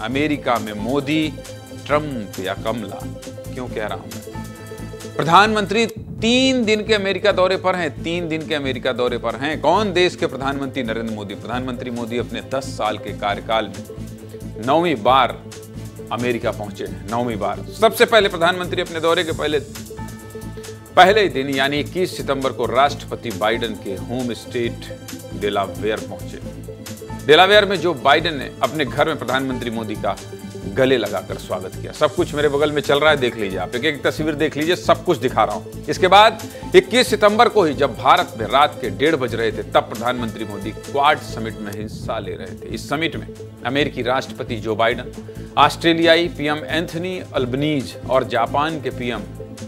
America में Modi, Trump या कमला। क्यों कह रहा हूं मैं? प्रधानमंत्री 3 दिन के अमेरिका दौरे पर हैं। 3 दिन के अमेरिका दौरे पर हैं। कौन देश के प्रधानमंत्री? नरेंद्र मोदी। प्रधानमंत्री मोदी अपने 10 साल के कार्यकाल में 9वीं बार अमेरिका पहुंचे हैं। 9वीं बार। सबसे पहले प्रधानमंत्री अपने दौरे के पहले ही दिन यानी 21 सितंबर को राष्ट्रपति बाइडेन के होम स्टेट डेलावेयर पहुंचे। डेलावेयर में जो बाइडेन ने अपने घर में प्रधानमंत्री मोदी का गले लगाकर स्वागत किया। सब कुछ मेरे बगल में चल रहा है, देख लीजिए आप। एक एक तस्वीर देख लीजिए, सब कुछ दिखा रहा हूं। इसके बाद 21 सितंबर को ही जब भारत में रात के 1:30 बज रहे थे, तब प्रधानमंत्री मोदी क्वाड समिट में हिस्सा ले रहे थे। इस समिट में अमेरिकी राष्ट्रपति जो बाइडेन, ऑस्ट्रेलियाई पीएम एंथनी अल्बनीज और जापान के पीएम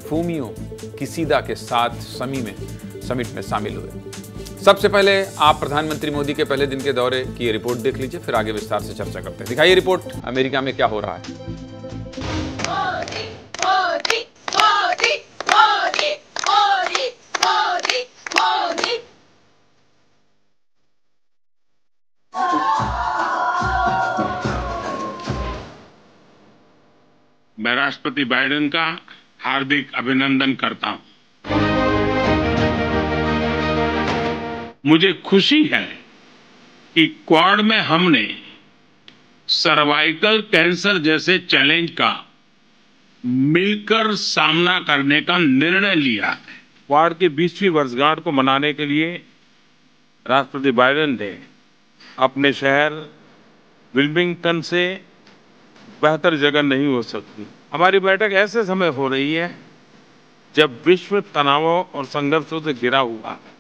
फूमियो किसीदा के साथ समिट में शामिल हुए। सबसे पहले आप प्रधानमंत्री मोदी के पहले दिन के दौरे की ये रिपोर्ट देख लीजिए, फिर आगे विस्तार से चर्चा करते हैं। दिखाइए रिपोर्ट, अमेरिका में क्या हो रहा है। मोदी, मोदी, मोदी, मोदी, मोदी, मोदी, मोदी। मैं राष्ट्रपति बाइडेन का हार्दिक अभिनंदन करता हूं। मुझे खुशी है कि क्वाड में हमने सर्वाइकल कैंसर जैसे चैलेंज का मिलकर सामना करने का निर्णय लिया है। क्वाड की 20वीं वर्षगांठ को मनाने के लिए राष्ट्रपति बाइडेन ने अपने शहर विल्मिंगटन से बेहतर जगह नहीं हो सकती। हमारी बैठक ऐसे समय हो रही है जब विश्व तनावों और संघर्षों से घिरा हुआ है।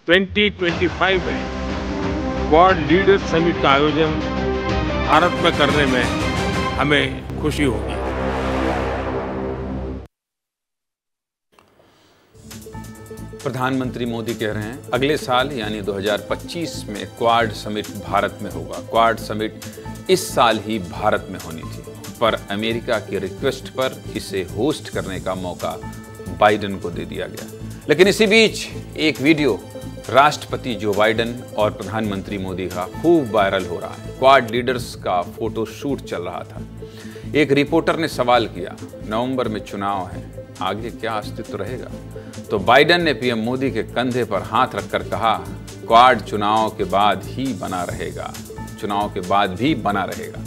2025 में क्वाड लीडर्स समिट का आयोजन भारत में करने में हमें खुशी होगी। प्रधानमंत्री मोदी कह रहे हैं अगले साल यानी 2025 में क्वाड समिट भारत में होगा। क्वाड समिट इस साल ही भारत में होनी थी, पर अमेरिका की रिक्वेस्ट पर इसे होस्ट करने का मौका बाइडेन को दे दिया गया। लेकिन इसी बीच एक वीडियो राष्ट्रपति जो बाइडेन और प्रधानमंत्री मोदी का खूब वायरल हो रहा है। क्वाड लीडर्स का फोटो शूट चल रहा था। एक रिपोर्टर ने सवाल किया, नवंबर में चुनाव है, आगे क्या अस्तित्व रहेगा? तो बाइडेन ने पीएम मोदी के कंधे पर हाथ रखकर कहा, क्वाड चुनाव के बाद ही बना रहेगा, चुनाव के बाद भी बना रहेगा।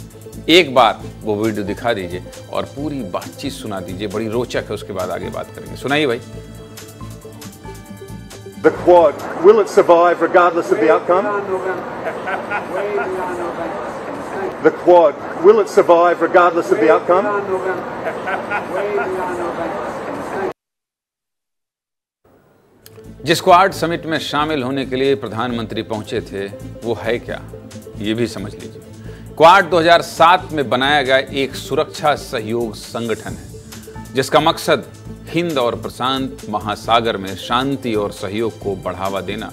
एक बार वो वीडियो दिखा दीजिए और पूरी बातचीत सुना दीजिए, बड़ी रोचक है। उसके बाद आगे बात करेंगे। सुनाइए भाई। The Quad, will it survive regardless of the outcome? The Quad, will it survive regardless of the outcome? जिस क्वाड समिट में शामिल होने के लिए प्रधानमंत्री पहुंचे थे, वो है क्या, ये भी समझ लीजिए। क्वाड 2007 में बनाया गया एक सुरक्षा सहयोग संगठन है, जिसका मकसद हिंद और प्रशांत महासागर में शांति और सहयोग को बढ़ावा देना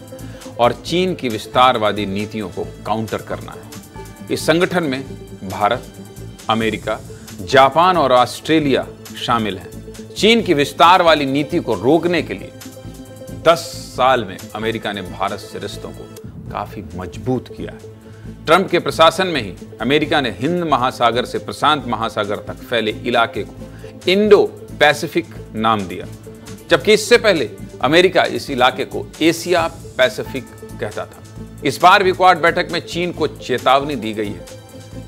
और चीन की विस्तारवादी नीतियों को काउंटर करना है। इस संगठन में भारत, अमेरिका, जापान और ऑस्ट्रेलिया शामिल हैं। चीन की विस्तार वाली नीति को रोकने के लिए 10 साल में अमेरिका ने भारत से रिश्तों को काफी मजबूत किया है। ट्रंप के प्रशासन में ही अमेरिका ने हिंद महासागर से प्रशांत महासागर तक फैले इलाके को इंडो पैसिफिक नाम दिया, जबकि इससे पहले अमेरिका इस इलाके को एशिया पैसिफिक कहता था। इस बार भी क्वाड बैठक में चीन को चेतावनी दी गई है।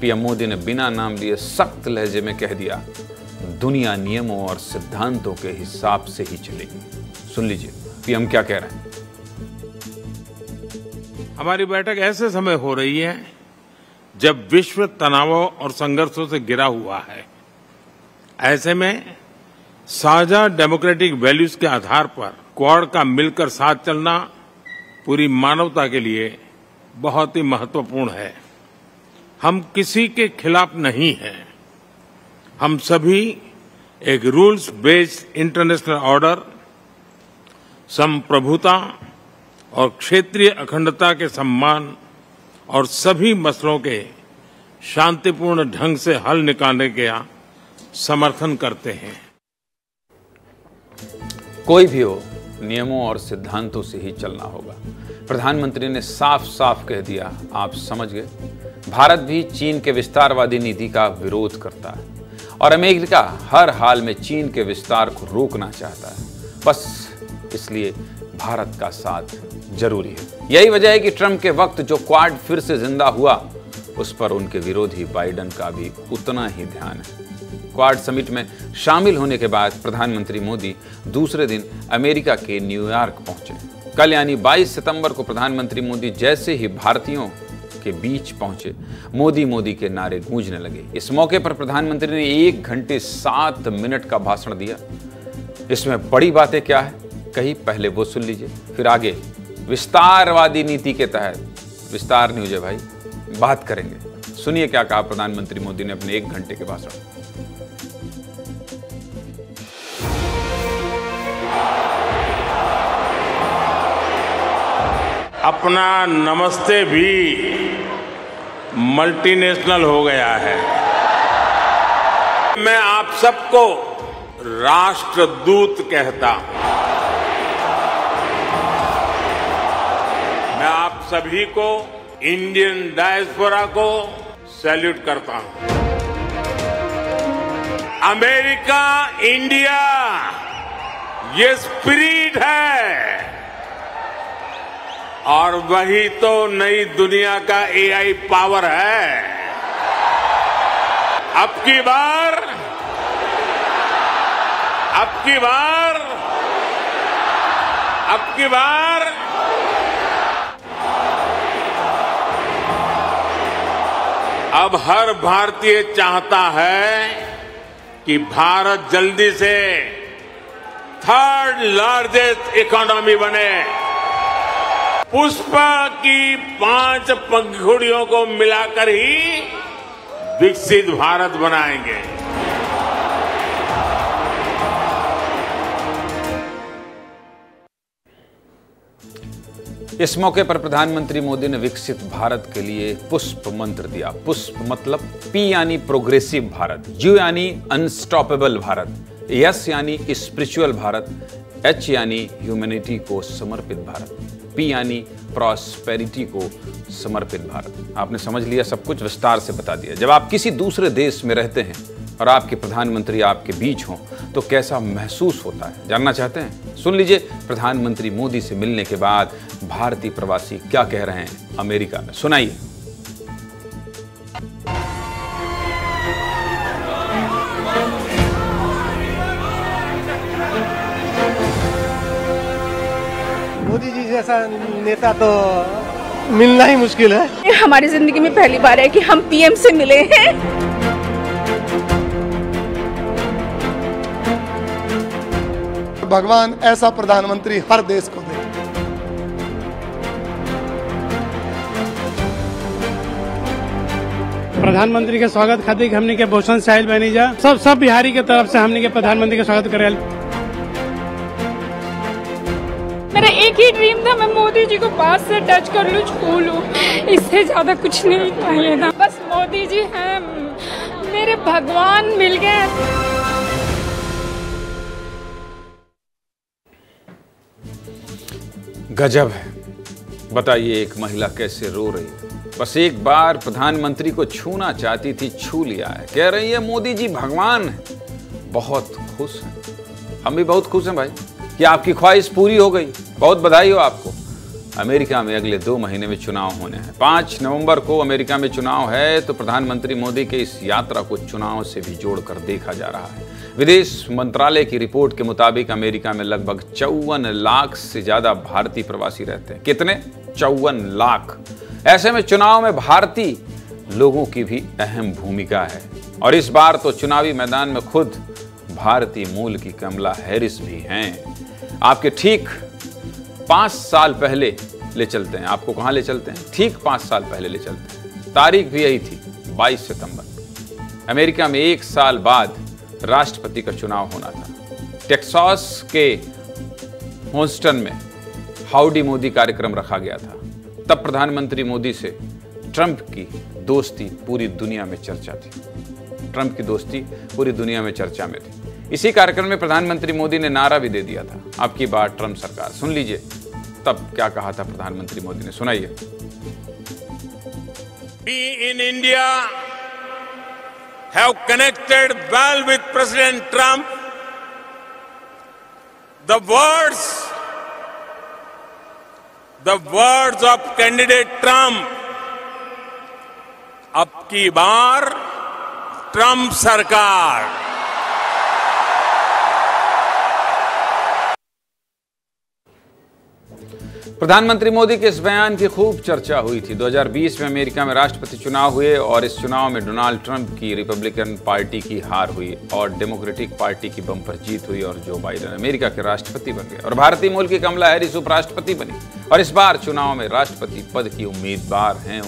पीएम मोदी ने बिना नाम लिए सख्त लहजे में कह दिया, दुनिया नियमों और सिद्धांतों के हिसाब से ही चलेगी। सुन लीजिए पीएम क्या कह रहे हैं। हमारी बैठक ऐसे समय हो रही है जब विश्व तनावों और संघर्षों से घिरा हुआ है। ऐसे में साझा डेमोक्रेटिक वैल्यूज के आधार पर क्वाड का मिलकर साथ चलना पूरी मानवता के लिए बहुत ही महत्वपूर्ण है। हम किसी के खिलाफ नहीं हैं। हम सभी एक रूल्स बेस्ड इंटरनेशनल ऑर्डर, संप्रभुता और क्षेत्रीय अखंडता के सम्मान और सभी मसलों के शांतिपूर्ण ढंग से हल निकालने का समर्थन करते हैं। कोई भी हो, नियमों और सिद्धांतों से ही चलना होगा। प्रधानमंत्री ने साफ साफ कह दिया, आप समझ गए, भारत भी चीन के विस्तारवादी नीति का विरोध करता है और अमेरिका हर हाल में चीन के विस्तार को रोकना चाहता है। बस इसलिए भारत का साथ जरूरी है। यही वजह है कि ट्रंप के वक्त जो क्वाड फिर से जिंदा हुआ, उस पर उनके विरोधी बाइडेन का भी उतना ही ध्यान है। क्वाड समिट में शामिल होने के बाद प्रधानमंत्री मोदी दूसरे दिन अमेरिका के न्यूयॉर्क पहुंचे। कल यानी 22 सितंबर को प्रधानमंत्री मोदी जैसे ही भारतीयों के बीच पहुंचे, मोदी मोदी के नारे गूंजने लगे। इस मौके पर प्रधानमंत्री ने 1 घंटे 7 मिनट का भाषण दिया। इसमें बड़ी बातें क्या है कही, पहले वो सुन लीजिए, फिर आगे विस्तारवादी नीति के तहत विस्तार न्यूज है भाई, बात करेंगे। सुनिए क्या कहा प्रधानमंत्री मोदी ने अपने 1 घंटे के भाषण में। अपना नमस्ते भी मल्टीनेशनल हो गया है। मैं आप सबको राष्ट्रदूत कहता हूं। मैं आप सभी को, इंडियन डायस्पोरा को सैल्यूट करता हूं। अमेरिका इंडिया ये स्पिरिट है और वही तो नई दुनिया का एआई पावर है। अब की बार अब हर भारतीय चाहता है कि भारत जल्दी से 3rd लार्जेस्ट इकोनॉमी बने। पुष्पा की 5 पंखुड़ियों को मिलाकर ही विकसित भारत बनाएंगे। इस मौके पर प्रधानमंत्री मोदी ने विकसित भारत के लिए पुष्प मंत्र दिया। पुष्प मतलब P यानी प्रोग्रेसिव भारत, U यानी अनस्टॉपेबल भारत, S यानी स्पिरिचुअल भारत, H यानी ह्यूमैनिटी को समर्पित भारत, P यानी प्रॉस्पेरिटी को समर्पित भारत। आपने समझ लिया, सब कुछ विस्तार से बता दिया। जब आप किसी दूसरे देश में रहते हैं और आपके प्रधानमंत्री आपके बीच हों तो कैसा महसूस होता है, जानना चाहते हैं? सुन लीजिए प्रधानमंत्री मोदी से मिलने के बाद भारतीय प्रवासी क्या कह रहे हैं अमेरिका में। सुनाइए। मोदी जी जैसा नेता तो मिलना ही मुश्किल है। हमारी जिंदगी में पहली बार है कि हम पीएम से मिले हैं। भगवान ऐसा प्रधानमंत्री हर देश को दे। प्रधानमंत्री के स्वागत खातिर हमने के भूषण साहिल बनी जा सब बिहारी के तरफ से हमने के प्रधानमंत्री के स्वागत करे। मेरा एक ही ड्रीम था, मैं मोदी जी को पास से टच कर लूं, छू लूं, इससे ज्यादा कुछ नहीं चाहिए था। बस मोदी जी हैं, मेरे भगवान मिल गए। गजब है। बताइए एक महिला कैसे रो रही है, बस एक बार प्रधानमंत्री को छूना चाहती थी, छू लिया है। कह रही है मोदी जी भगवान है। बहुत खुश है, हम भी बहुत खुश हैं भाई कि आपकी ख्वाहिश पूरी हो गई। बहुत बधाई हो आपको। अमेरिका में अगले 2 महीने में चुनाव होने हैं। 5 नवंबर को अमेरिका में चुनाव है, तो प्रधानमंत्री मोदी के इस यात्रा को चुनाव से भी जोड़कर देखा जा रहा है। विदेश मंत्रालय की रिपोर्ट के मुताबिक अमेरिका में लगभग 54 लाख से ज्यादा भारतीय प्रवासी रहते हैं। कितने? 54 लाख। ऐसे में चुनाव में भारतीय लोगों की भी अहम भूमिका है और इस बार तो चुनावी मैदान में खुद भारतीय मूल की कमला हैरिस भी हैं। आपके ठीक 5 साल पहले ले चलते हैं, आपको कहां ले चलते हैं? ठीक 5 साल पहले ले चलते हैं। तारीख भी यही थी, 22 सितंबर। अमेरिका में 1 साल बाद राष्ट्रपति का चुनाव होना था। टेक्सास के ह्यूस्टन में हाउडी मोदी कार्यक्रम रखा गया था। तब प्रधानमंत्री मोदी से ट्रंप की दोस्ती पूरी दुनिया में चर्चा थी। ट्रंप की दोस्ती पूरी दुनिया में चर्चा में थी। इसी कार्यक्रम में प्रधानमंत्री मोदी ने नारा भी दे दिया था, अब की बार ट्रंप सरकार। सुन लीजिए तब क्या कहा था प्रधानमंत्री मोदी ने, सुनाइए। We in India have connected well with President Trump. The words of candidate Trump, अब की बार ट्रंप सरकार। प्रधानमंत्री मोदी के इस बयान की खूब चर्चा हुई थी। 2020 में अमेरिका में राष्ट्रपति चुनाव हुए और इस चुनाव में डोनाल्ड ट्रंप की रिपब्लिकन पार्टी की हार हुई और डेमोक्रेटिक पार्टी की बम्पर जीत हुई और जो बाइडेन अमेरिका के राष्ट्रपति बन गए और भारतीय मूल की कमला हैरिस उपराष्ट्रपति बनी और इस बार चुनाव में राष्ट्रपति पद की उम्मीदवार हैं।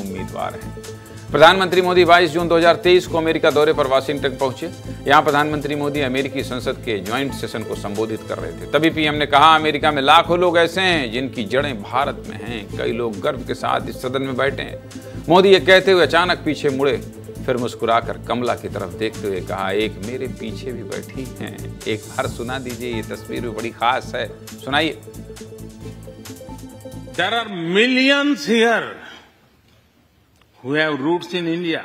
प्रधानमंत्री मोदी 22 जून 2023 को अमेरिका दौरे पर वाशिंगटन पहुंचे। यहां प्रधानमंत्री मोदी अमेरिकी संसद के ज्वाइंट सेशन को संबोधित कर रहे थे। तभी पीएम ने कहा, अमेरिका में लाखों लोग ऐसे हैं जिनकी जड़ें भारत में हैं। कई लोग गर्व के साथ इस सदन में बैठे हैं। मोदी ये कहते हुए अचानक पीछे मुड़े, फिर मुस्कुराकर कमला की तरफ देखते हुए कहा, एक मेरे पीछे भी बैठी हैं। एक बार सुना दीजिए, ये तस्वीर भी बड़ी खास है, सुनाइए। There are millions here who have roots in India.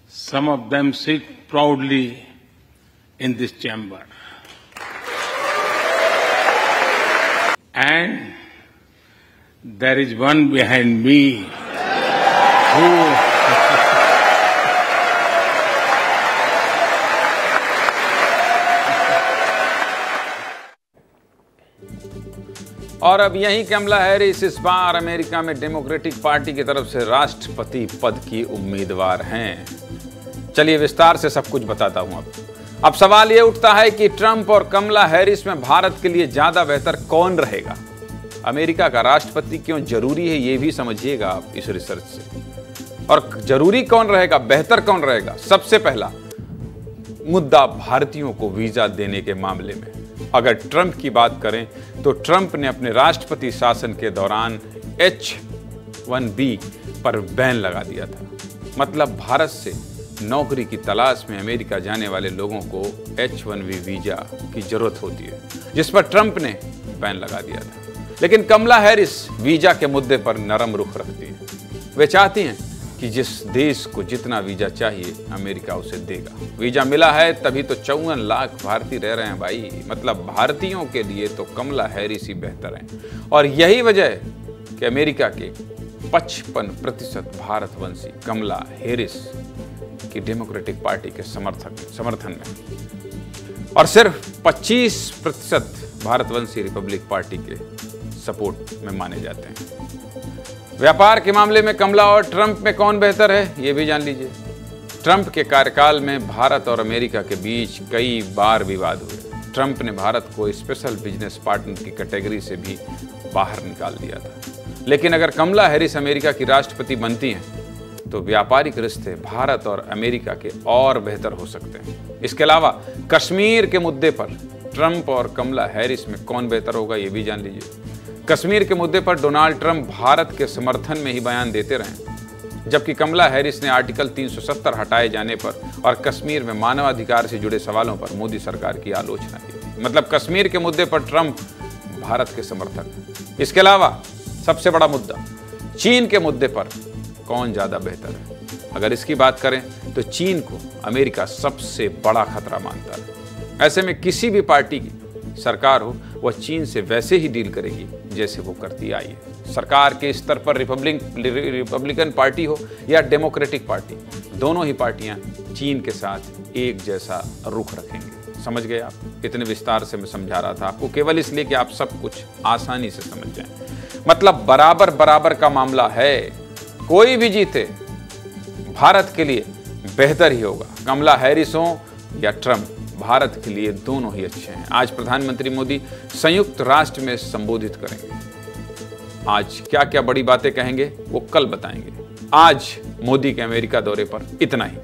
Some of them sit proudly in this chamber. And there is one behind me who और अब यही कमला हैरिस इस बार अमेरिका में डेमोक्रेटिक पार्टी की तरफ से राष्ट्रपति पद की उम्मीदवार हैं। चलिए विस्तार से सब कुछ बताता हूं। अब सवाल यह उठता है कि ट्रंप और कमला हैरिस में भारत के लिए ज्यादा बेहतर कौन रहेगा? अमेरिका का राष्ट्रपति क्यों जरूरी है, यह भी समझिएगा आप इस रिसर्च से। और जरूरी कौन रहेगा, बेहतर कौन रहेगा? सबसे पहला मुद्दा भारतीयों को वीजा देने के मामले में। अगर ट्रंप की बात करें तो ट्रंप ने अपने राष्ट्रपति शासन के दौरान H-1B पर बैन लगा दिया था। मतलब भारत से नौकरी की तलाश में अमेरिका जाने वाले लोगों को H-1B वीजा की जरूरत होती है, जिस पर ट्रंप ने बैन लगा दिया था। लेकिन कमला हैरिस वीजा के मुद्दे पर नरम रुख रखती है। वे चाहती हैं कि जिस देश को जितना वीजा चाहिए अमेरिका उसे देगा। वीजा मिला है तभी तो 54 लाख भारतीय रह रहे हैं भाई। मतलब भारतीयों के लिए तो कमला हैरिस ही बेहतर हैं। और यही वजह है कि अमेरिका के 55% भारतवंशी कमला हैरिस की डेमोक्रेटिक पार्टी के समर्थन में और सिर्फ 25% भारतवंशी रिपब्लिक पार्टी के सपोर्ट में माने जाते हैं। व्यापार के मामले में कमला और ट्रंप में कौन बेहतर है, यह भी जान लीजिए। ट्रंप के कार्यकाल में भारत और अमेरिका के बीच कई बार विवाद हुए। ट्रंप ने भारत को स्पेशल बिजनेस पार्टनर की कैटेगरी से भी बाहर निकाल दिया था। लेकिन अगर कमला हैरिस अमेरिका की राष्ट्रपति बनती हैं तो व्यापारिक रिश्ते भारत और अमेरिका के और बेहतर हो सकते हैं। इसके अलावा कश्मीर के मुद्दे पर ट्रंप और कमला हैरिस में कौन बेहतर होगा, यह भी जान लीजिए। कश्मीर के मुद्दे पर डोनाल्ड ट्रंप भारत के समर्थन में ही बयान देते रहे, जबकि कमला हैरिस ने आर्टिकल 370 हटाए जाने पर और कश्मीर में मानवाधिकार से जुड़े सवालों पर मोदी सरकार की आलोचना की। मतलब कश्मीर के मुद्दे पर ट्रंप भारत के समर्थक हैं। इसके अलावा सबसे बड़ा मुद्दा चीन के मुद्दे पर कौन ज्यादा बेहतर है। अगर इसकी बात करें तो चीन को अमेरिका सबसे बड़ा खतरा मानता है। ऐसे में किसी भी पार्टी की सरकार हो, वह चीन से वैसे ही डील करेगी जैसे वो करती आई है। सरकार के स्तर पर रिपब्लिकन पार्टी हो या डेमोक्रेटिक पार्टी, दोनों ही पार्टियां चीन के साथ एक जैसा रुख रखेंगे। समझ गए आप? इतने विस्तार से मैं समझा रहा था आपको केवल इसलिए कि आप सब कुछ आसानी से समझ जाएं। मतलब बराबर बराबर का मामला है। कोई भी जीते भारत के लिए बेहतर ही होगा। कमला हैरिस हो या ट्रंप, भारत के लिए दोनों ही अच्छे हैं। आज प्रधानमंत्री मोदी संयुक्त राष्ट्र में संबोधित करेंगे। आज क्या क्या बड़ी बातें कहेंगे वो कल बताएंगे। आज मोदी के अमेरिका दौरे पर इतना ही।